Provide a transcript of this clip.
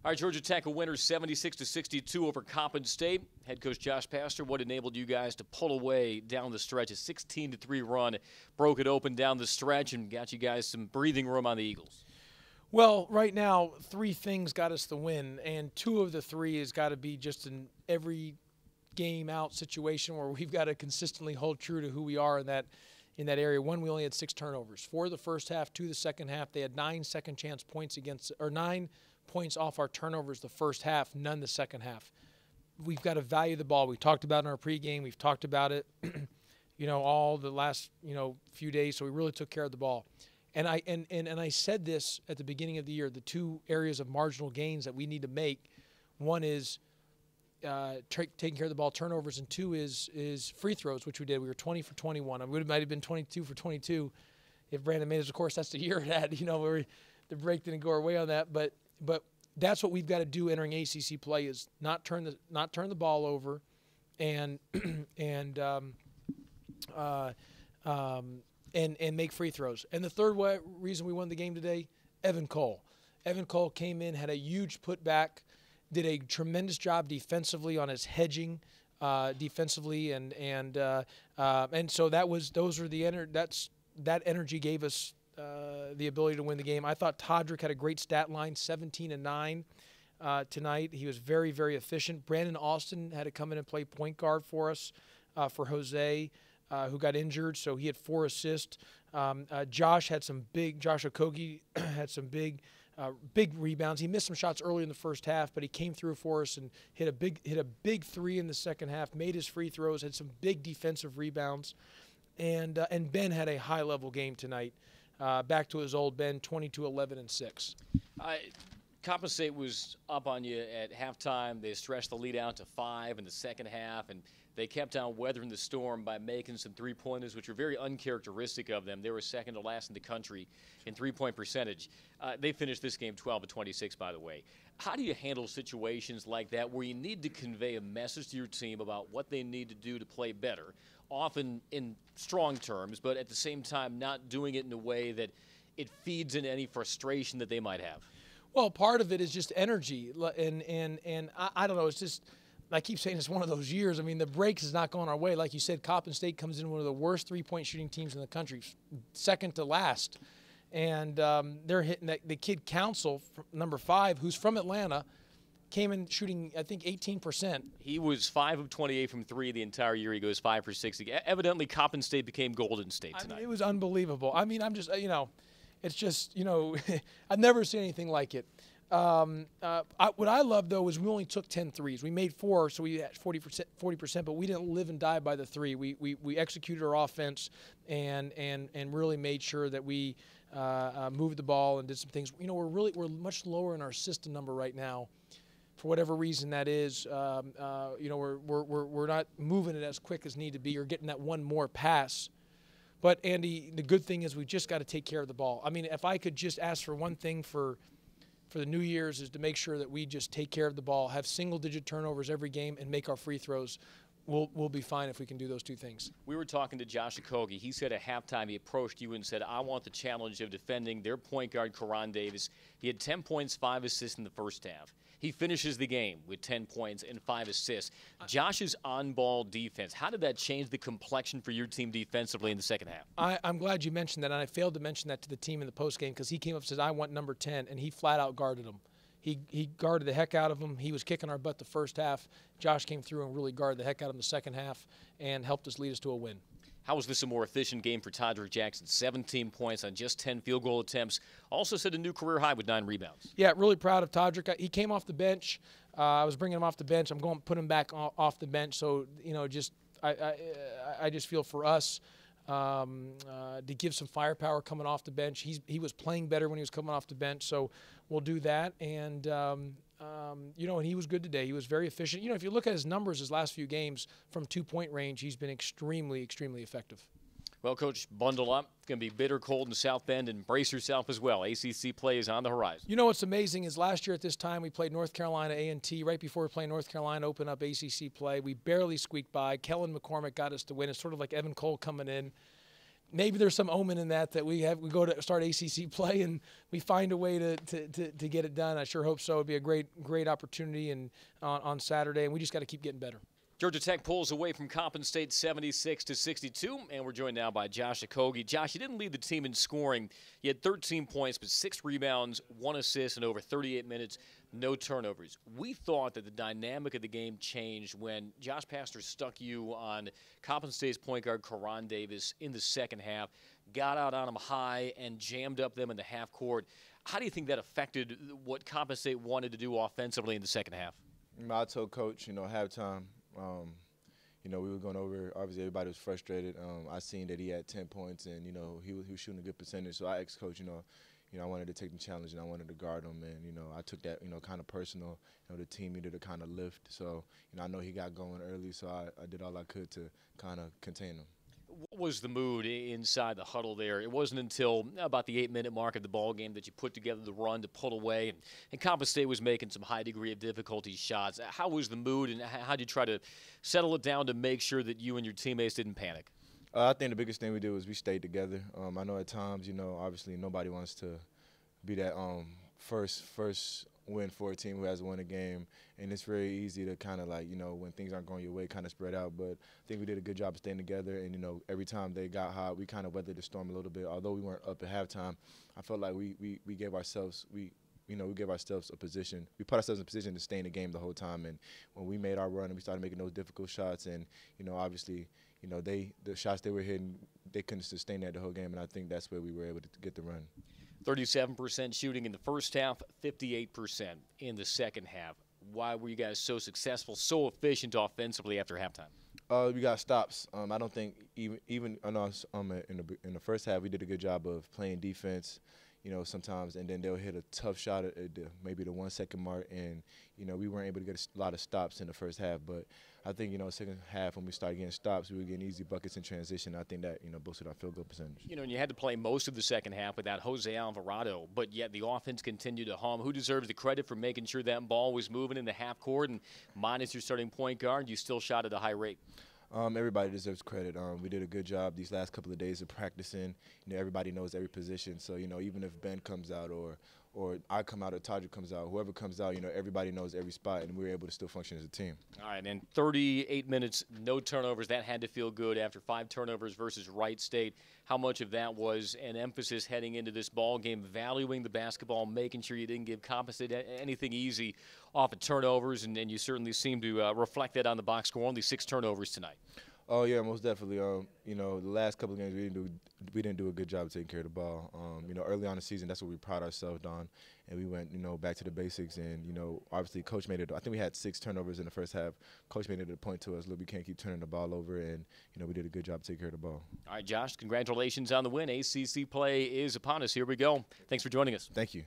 All right, Georgia Tech a winner 76-62 over Coppin State. Head coach Josh Pastor, what enabled you guys to pull away down the stretch? A 16-3 run broke it open down the stretch and got you guys some breathing room on the Eagles. Well, right now, three things got us the win, and two of the three has got to be just an every game out situation where we've got to consistently hold true to who we are in that area. One, we only had 6 turnovers. 4 the first half, 2 the second half. They had 9 second chance points against, or 9 points off our turnovers the first half, none the second half. We've got to value the ball. We talked about it in our pregame. We've talked about it, all the last, few days. So we really took care of the ball. And I said this at the beginning of the year, the two areas of marginal gains that we need to make. One is taking care of the ball, turnovers, and 2 is free throws, which we did. We were 20 for 21. We might have been 22 for 22 if Brandon made us. Of course, that's the year it had, where the break didn't go our way on that. But that's what we've got to do entering ACC play is not turn the ball over, and make free throws. And the third reason we won the game today, Evan Cole. Evan Cole came in, had a huge putback, did a tremendous job defensively on his hedging defensively, and so that energy gave us the ability to win the game. I thought Todrick had a great stat line, 17-9 tonight. He was very, very efficient. Brandon Austin had to come in and play point guard for us for Jose, who got injured, so he had 4 assists. Josh Okogie had some big rebounds. He missed some shots early in the first half, but he came through for us and hit a big 3 in the second half, made his free throws, had some big defensive rebounds. And Ben had a high-level game tonight. Back to his old Ben, 22, 11, and 6. Coppin State was up on you at halftime. They stretched the lead out to 5 in the second half, and they kept on weathering the storm by making some three-pointers, which were very uncharacteristic of them. They were second to last in the country in three-point percentage. They finished this game 12-26, by the way. How do you handle situations like that where you need to convey a message to your team about what they need to do to play better, often in strong terms, but at the same time not doing it in a way that it feeds into any frustration that they might have? Well, part of it is just energy, and I don't know. It's just, I keep saying it's one of those years. I mean, the breaks is not going our way. Like you said, Coppin State comes in one of the worst three-point shooting teams in the country, second to last, and they're hitting the kid Council, number 5, who's from Atlanta, came in shooting, I think, 18%. He was 5 of 28 from 3 the entire year. He goes 5 for 6. Evidently, Coppin State became Golden State tonight. I mean, it was unbelievable. I mean, I'm just, it's just, I've never seen anything like it. What I love, though, is we only took 10 threes. We made 4, so we had 40%, but we didn't live and die by the 3. We executed our offense and really made sure that we moved the ball and did some things. We're much lower in our system number right now. For whatever reason that is, we're not moving it as quick as need to be or getting that one more pass. But, Andy, the good thing is we just got to take care of the ball. I mean, if I could just ask for one thing for the New Year's is to make sure that we just take care of the ball, have single-digit turnovers every game, and make our free throws. We'll be fine if we can do those two things. We were talking to Josh Okogie. He said at halftime he approached you and said, I want the challenge of defending their point guard, Karan Davis. He had 10 points, 5 assists in the first half. He finishes the game with 10 points and 5 assists. Josh's on-ball defense, how did that change the complexion for your team defensively in the second half? I'm glad you mentioned that, and I failed to mention that to the team in the postgame because he came up and said, I want number 10, and he flat-out guarded him. He guarded the heck out of him. He was kicking our butt the first half. Josh came through and really guarded the heck out of him the second half and helped us lead us to a win. How was this a more efficient game for Todrick Jackson? 17 points on just 10 field goal attempts. Also set a new career high with 9 rebounds. Yeah, really proud of Todrick. He came off the bench. I was bringing him off the bench. I'm going to put him back off the bench. So, I just feel for us to give some firepower coming off the bench. He was playing better when he was coming off the bench. So we'll do that. And, and he was good today. He was very efficient. If you look at his numbers his last few games from 2-point range, he's been extremely, extremely effective. Well, Coach, bundle up. It's going to be bitter cold in South Bend, and brace yourself as well. ACC play is on the horizon. What's amazing is last year at this time we played North Carolina A&T. Right before we played North Carolina, open up ACC play. We barely squeaked by. Kellen McCormick got us to win. It's sort of like Evan Cole coming in. maybe there's some omen in that we go to start ACC play and we find a way to get it done. I sure hope so. It'd be a great opportunity and on Saturday, and we just got to keep getting better. Georgia Tech pulls away from Coppin State 76-62, and we're joined now by Josh Okogie. Josh, you didn't lead the team in scoring. You had 13 points, but 6 rebounds, 1 assist in over 38 minutes, no turnovers. We thought that the dynamic of the game changed when Josh Pastner stuck you on Coppin State's point guard, Karan Davis, in the second half, got out on him high and jammed up them in the half court. How do you think that affected what Coppin State wanted to do offensively in the second half? I told Coach, halftime, we were going over. Obviously, everybody was frustrated. I seen that he had 10 points, and he was shooting a good percentage. So I asked Coach, I wanted to take the challenge and I wanted to guard him, and I took that kind of personal. The team needed to kind of lift. So I know he got going early, so I did all I could to kind of contain him. What was the mood inside the huddle there? It wasn't until about the 8-minute mark of the ball game that you put together the run to pull away, and Coppin State was making some high degree of difficulty shots. How was the mood, and how did you try to settle it down to make sure that you and your teammates didn't panic? I think the biggest thing we did was we stayed together. I know at times, obviously nobody wants to be that first win for a team who hasn't won a game, and it's very easy to kind of when things aren't going your way, kind of spread out. But I think we did a good job of staying together, and every time they got hot, we kind of weathered the storm a little bit. Although we weren't up at halftime, I felt like we gave ourselves we gave ourselves a position. We put ourselves in a position to stay in the game the whole time. And when we made our run and we started making those difficult shots, and obviously the shots they were hitting, they couldn't sustain that the whole game, and I think that's where we were able to get the run. 37% shooting in the first half, 58% in the second half. Why were you guys so successful, so efficient offensively after halftime? We got stops. I don't think even on us in the first half we did a good job of playing defense. Sometimes, and then they'll hit a tough shot at maybe the 1 second mark, and we weren't able to get a lot of stops in the first half. But I think second half when we started getting stops, we were getting easy buckets in transition. I think that boosted our field goal percentage. And you had to play most of the second half without Jose Alvarado, but yet the offense continued to hum. Who deserves the credit for making sure that ball was moving in the half court? And minus your starting point guard, you still shot at a high rate. Everybody deserves credit. We did a good job these last couple of days of practicing. Everybody knows every position. So, even if Ben comes out or I come out or Tadra comes out, whoever comes out, everybody knows every spot, and we were able to still function as a team. All right, and 38 minutes, no turnovers. That had to feel good after 5 turnovers versus Wright State. How much of that was an emphasis heading into this ball game, valuing the basketball, making sure you didn't give Coppin State anything easy off of turnovers, and you certainly seem to reflect that on the box score. Only 6 turnovers tonight. Oh yeah, most definitely. The last couple of games we didn't do a good job of taking care of the ball. Early on in the season, that's what we pride ourselves on, and we went back to the basics. And obviously, Coach made it. I think we had 6 turnovers in the first half. Coach made it a point to us, look, we can't keep turning the ball over, and we did a good job of taking care of the ball. All right, Josh, congratulations on the win. ACC play is upon us. Here we go. Thanks for joining us. Thank you.